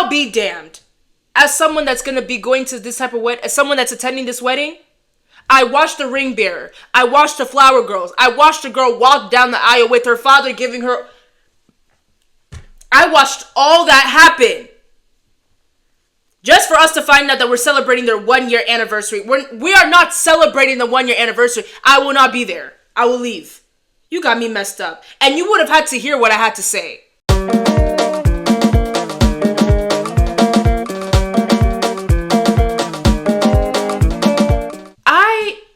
I'll be damned. As someone that's going to be going to this type of wedding, as someone that's attending this wedding, I watched the ring bearer. I watched the flower girls. I watched the girl walk down the aisle with her father giving her... I watched all that happen. Just for us to find out that we're celebrating their 1-year anniversary. We are not celebrating the 1-year anniversary. I will not be there. I will leave. You got me messed up. And you would have had to hear what I had to say.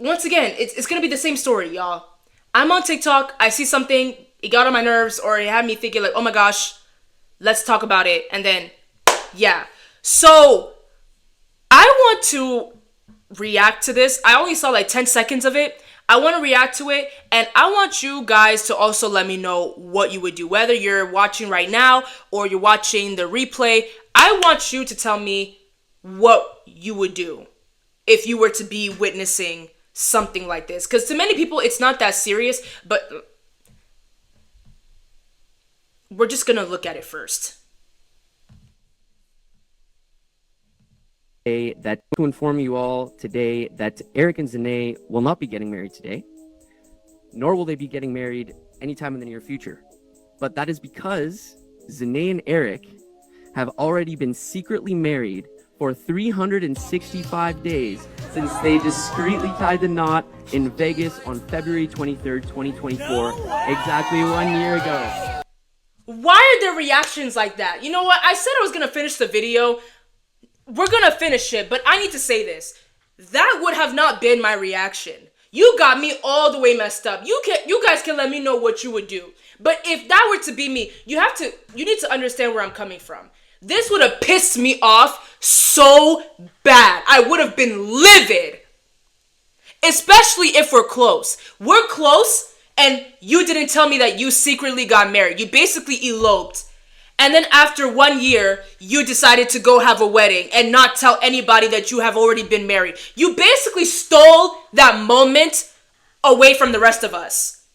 Once again, it's going to be the same story, y'all. I'm on TikTok. I see something. It got on my nerves, or it had me thinking like, oh my gosh, let's talk about it. And then, yeah. So, I want to react to this. I only saw like 10 seconds of it. I want to react to it. And I want you guys to also let me know what you would do. Whether you're watching right now or you're watching the replay, I want you to tell me what you would do if you were to be witnessing something like this. Because to many people, it's not that serious, but we're just going to look at it first. That to inform you all today that Eric and Zanae will not be getting married today, nor will they be getting married anytime in the near future. But that is because Zanae and Eric have already been secretly married for 365 days since they discreetly tied the knot in Vegas on February 23rd, 2024, exactly 1 year ago. Why are there reactions like that? You know what? I said I was going to finish the video. We're going to finish it, but I need to say this. That would have not been my reaction. You got me all the way messed up. You guys can let me know what you would do. But if that were to be me, you need to understand where I'm coming from. This would have pissed me off so bad. I would have been livid. Especially if we're close. We're close and you didn't tell me that you secretly got married. You basically eloped. And then after 1 year, you decided to go have a wedding and not tell anybody that you have already been married. You basically stole that moment away from the rest of us.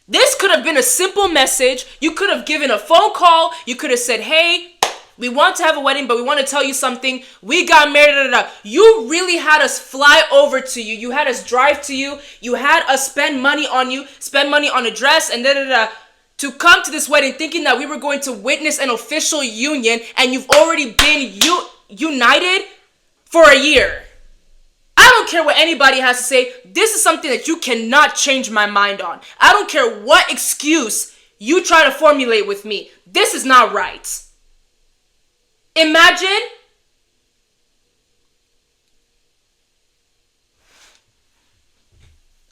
This could have been a simple message. You could have given a phone call. You could have said, hey, we want to have a wedding, but we want to tell you something. We got married. Da, da, da. You really had us fly over to you. You had us drive to you. You had us spend money on you, spend money on a dress, and da da da. To come to this wedding thinking that we were going to witness an official union, and you've already been united for a year. I don't care what anybody has to say. This is something that you cannot change my mind on. I don't care what excuse you try to formulate with me. This is not right. Imagine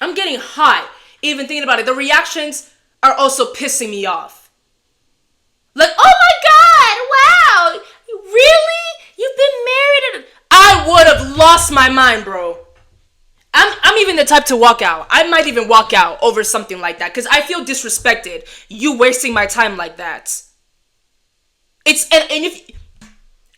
I'm getting hot even thinking about it. The reactions are also pissing me off. Like, oh my God, wow, really? You've been married? I would have lost my mind, bro. I'm even the type to walk out. I might even walk out over something like that because I feel disrespected. You wasting my time like that. And if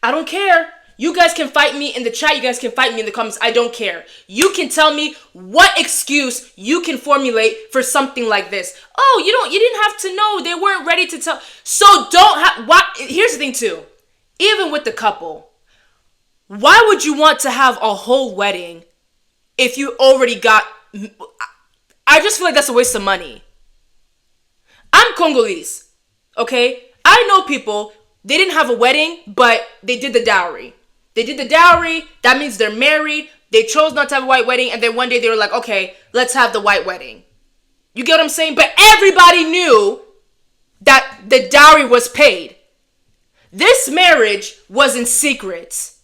I don't care. You guys can fight me in the chat. You guys can fight me in the comments. I don't care. You can tell me what excuse you can formulate for something like this. Oh, you didn't have to know. They weren't ready to tell. So here's the thing too. Even with the couple, why would you want to have a whole wedding if you already got... I just feel like that's a waste of money. I'm Congolese, okay? I know people, they didn't have a wedding, but they did the dowry. They did the dowry. That means they're married. They chose not to have a white wedding. And then one day they were like, okay, let's have the white wedding. You get what I'm saying? But everybody knew that the dowry was paid. This marriage was in secret.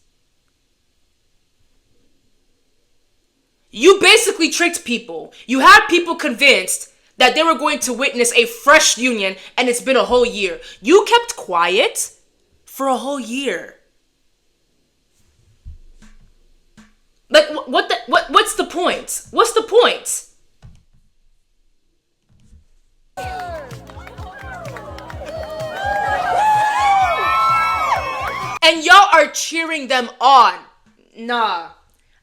You basically tricked people. You had people convinced that they were going to witness a fresh union, and it's been a whole year. You kept quiet for a whole year. Like, what's the point? What's the point? And y'all are cheering them on. Nah,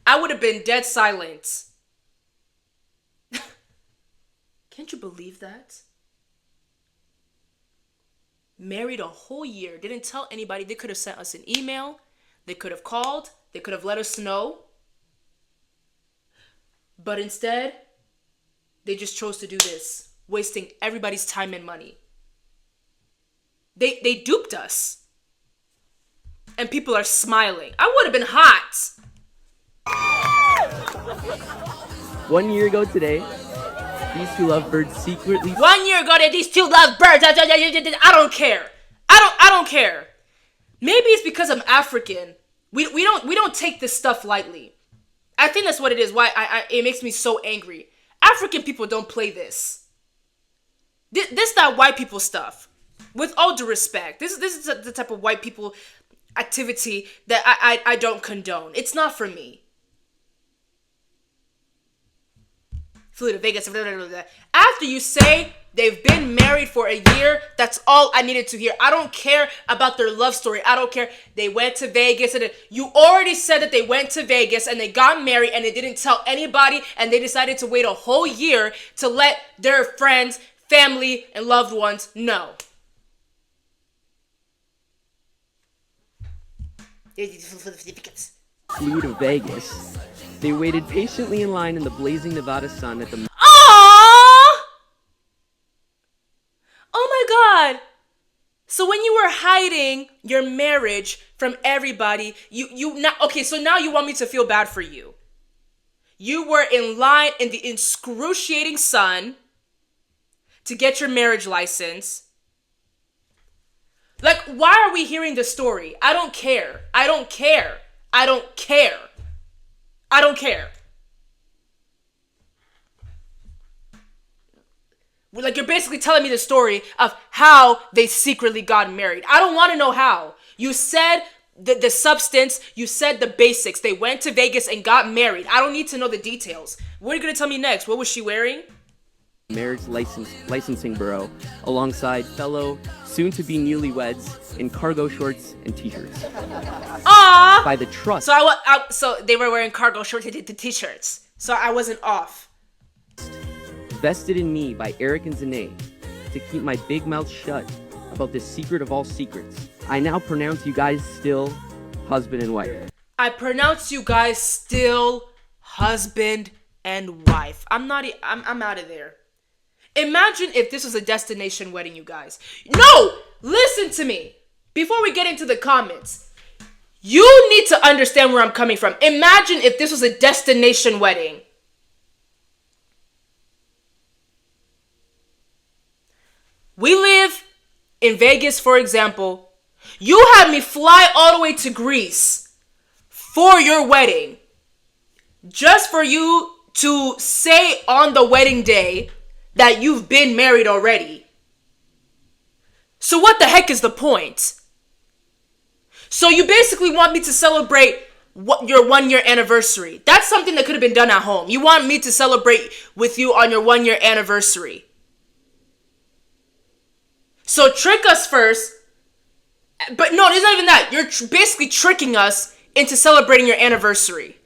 I would have been dead silent. Can't you believe that? married a whole year, didn't tell anybody. They could have sent us an email. They could have called. They could have let us know. But instead, they just chose to do this, wasting everybody's time and money. They duped us. And people are smiling. I would have been hot. 1 year ago today, these two lovebirds secretly 1 year ago, these two lovebirds. I don't care. I don't care. Maybe it's because I'm African. We don't take this stuff lightly. I think that's what it is. Why it makes me so angry. African people don't play this. This that white people stuff. With all due respect, this is the type of white people activity that I don't condone. It's not for me. Flew to Vegas. After you say they've been married for a year, that's all I needed to hear. I don't care about their love story. I don't care. They went to Vegas. And you already said that they went to Vegas and they got married and they didn't tell anybody, and they decided to wait a whole year to let their friends, family, and loved ones know. flew to Vegas. They waited patiently in line in the blazing Nevada sun at the... Aww! Oh my God! So when you were hiding your marriage from everybody, now you want me to feel bad for you. You were in line in the excruciating sun to get your marriage license. Like, why are we hearing this story? I don't care. I don't care. I don't care. I don't care. Like, you're basically telling me the story of how they secretly got married. I don't want to know how. You said the substance, you said the basics. They went to Vegas and got married. I don't need to know the details. What are you going to tell me next? What was she wearing? Marriage licensing bureau alongside fellow soon-to-be newlyweds in cargo shorts and t-shirts. Aww! By the trust. So they were wearing cargo shorts and the t-shirts. So I wasn't off. Vested in me by Eric and Zane to keep my big mouth shut about this secret of all secrets. I now pronounce you guys still husband and wife. I pronounce you guys still husband and wife. I'm out of there. Imagine if this was a destination wedding, you guys. No! Listen to me. Before we get into the comments, you need to understand where I'm coming from. Imagine if this was a destination wedding. We live in Vegas, for example. You had me fly all the way to Greece for your wedding. Just for you to say on the wedding day that you've been married already. So what the heck is the point? So you basically want me to celebrate your 1 year anniversary. That's something that could have been done at home. You want me to celebrate with you on your 1 year anniversary. So trick us first. But no, it's not even that. You're basically tricking us into celebrating your anniversary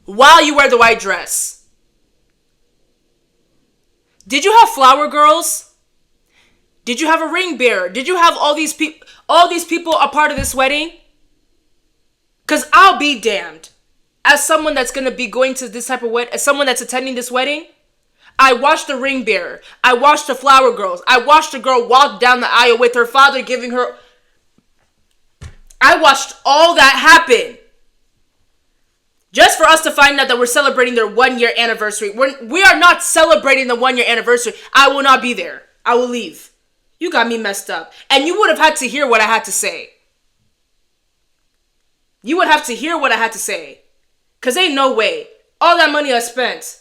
while you wear the white dress. Did you have flower girls? Did you have a ring bearer? Did you have all these people a part of this wedding? Because I'll be damned. As someone that's going to be going to this type of wedding, as someone that's attending this wedding, I watched the ring bearer. I watched the flower girls. I watched the girl walk down the aisle with her father giving her... I watched all that happen. Just for us to find out that we're celebrating their 1 year anniversary. We are not celebrating the 1 year anniversary. I will not be there. I will leave. You got me messed up. And you would have had to hear what I had to say. You would have to hear what I had to say. Because ain't no way. All that money I spent.